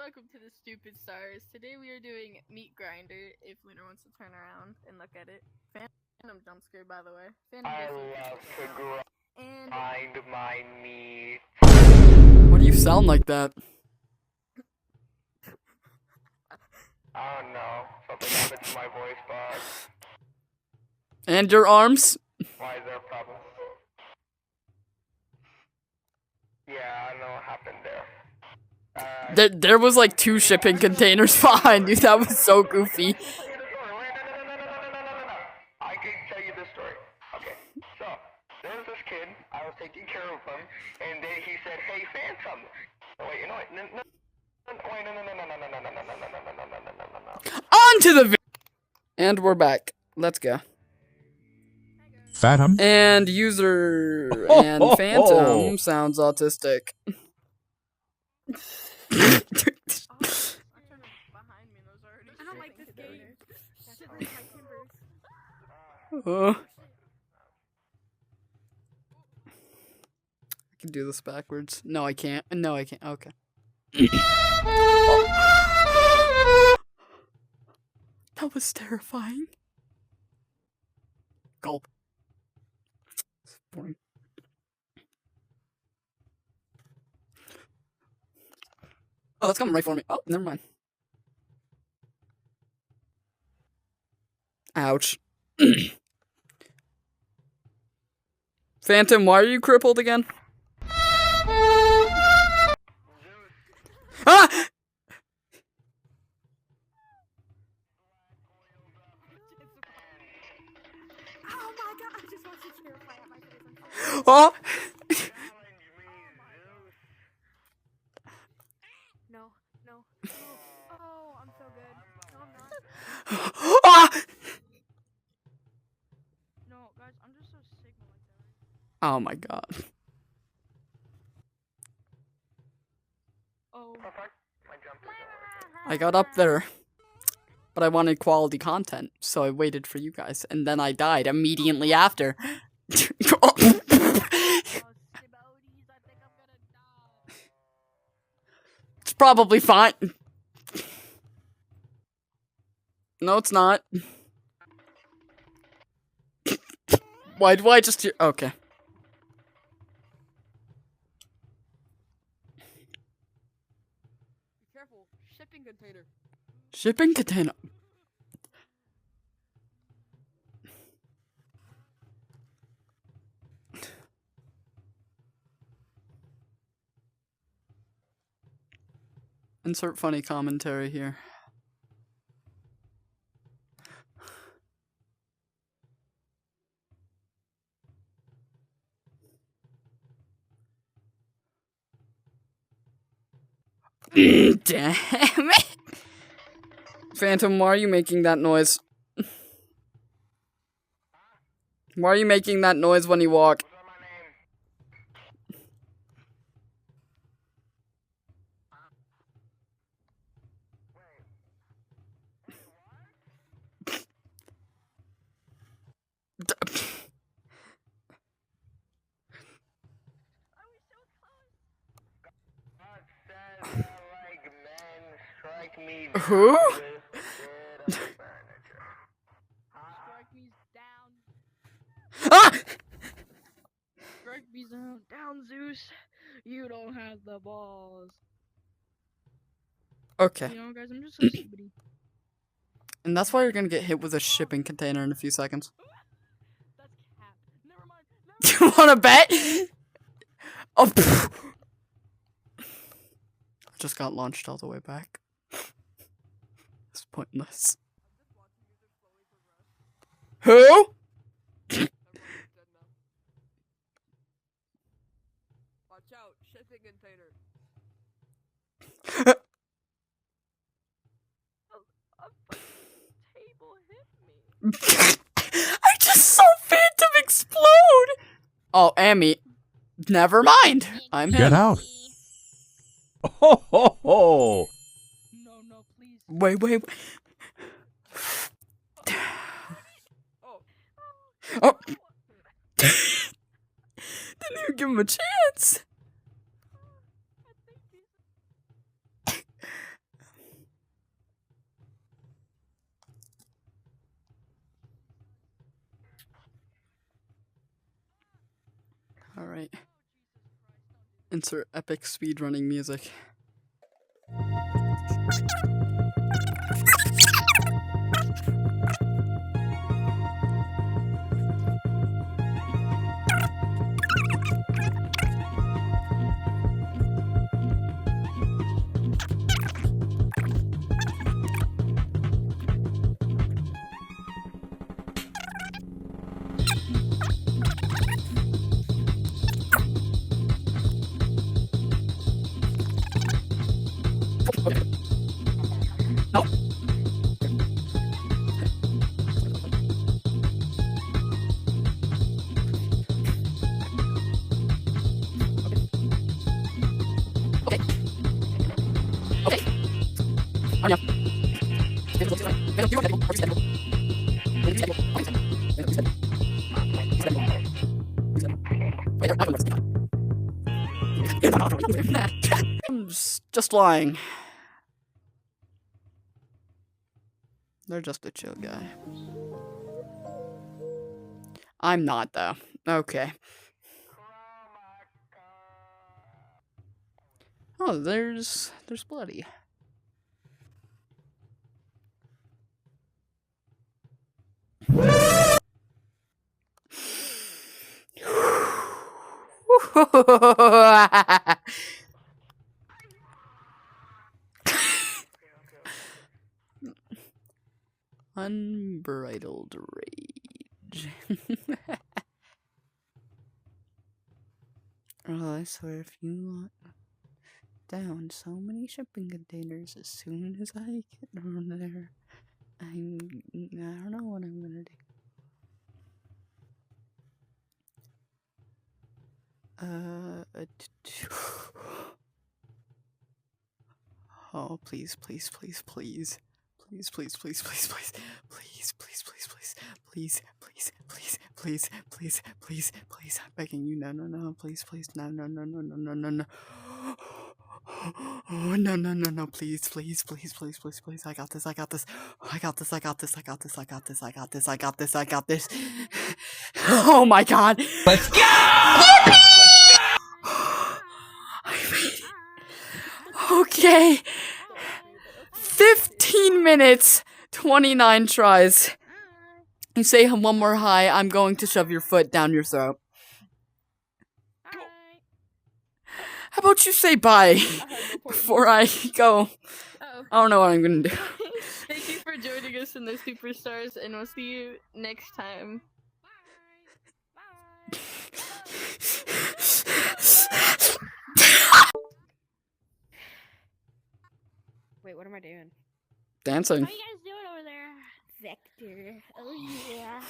welcome to the Stupid Stars. Today we are doing Meat Grinder, if Winter wants to turn around and look at it. Phantom jump scare, by the way. Phantom I love to grind my meat. Why do you sound like that? I don't know. Something happened to my voice box. And your arms? Why is there a problem? Yeah, I don't know what happened there. There was like 2 shipping containers behind you. That was so goofy. I can tell you this story. Okay, so there was this kid. I was taking care of him, and then he said, "Hey, Phantom." Oh, wait, you know what? No. On to the and we're back. Let's go. Phantom. And user and Phantom sounds autistic. I don't like this game. I can do this backwards. No, I can't. No, I can't. Okay. That was terrifying. Gulp. Boring. Oh, that's coming right for me. Oh, never mind. Ouch. Phantom, why are you crippled again? Ah! Oh my god, I just watched a chair fly at my face. Oh! No. Oh, I'm so good. No, I'm not. Ah! No, guys, I'm just so Sigma like that. Oh my god. Oh. I got up there. But I wanted quality content, so I waited for you guys, and then I died immediately after. It's probably fine. No, it's not. Why do I just hear? Okay. Be careful, shipping container. Shipping container. Insert funny commentary here. Damn it! Phantom, why are you making that noise? Why are you making that noise when you walk? Who? Strike me down. Ah! Strike me down, Zeus. You don't have the balls. Okay. You know, guys, I'm just so stupid. And that's why you're gonna get hit with a shipping container in a few seconds. That's cap. Never mind. You wanna bet? Oh, I just got launched all the way back. It's pointless. Who? Watch out, shipping container. A table hit me. I just saw Phantom explode! Oh, Amy. Never mind. I'm Get him. out. Ho ho ho. No, please. Wait. Oh. Oh. Didn't even give him a chance. Alright. Insert epic speedrunning music. No. Okay. Okay. Anya. I'm just lying. They're just a chill guy. I'm not, though. Okay. Oh, there's Bloody. Unbridled rage. Oh, I swear, if you lock down so many shipping containers as soon as I get down there, I don't know what I'm gonna do. Oh, please, please, please, please. Please, please, please, please, please, please, please, please, please, please, please, please, please, please, please, please, I'm begging you, no, no, no, please, please, no, no, no, no, no, no, no, no. Oh, no, no, no, no, please, please, please, please, please, please, I got this, I got this, I got this, I got this, I got this, I got this, I got this, I got this, I got this. Oh my god. Let's go! I made it. Okay. 15 minutes, 29 tries. You say one more hi, I'm going to shove your foot down your throat. How about you say bye before I go? Oh. I don't know what I'm gonna do. Thank you for joining us in the Superstars, and we'll see you next time. Wait, what am I doing? Dancing. How you guys doing over there? Vector. Oh yeah.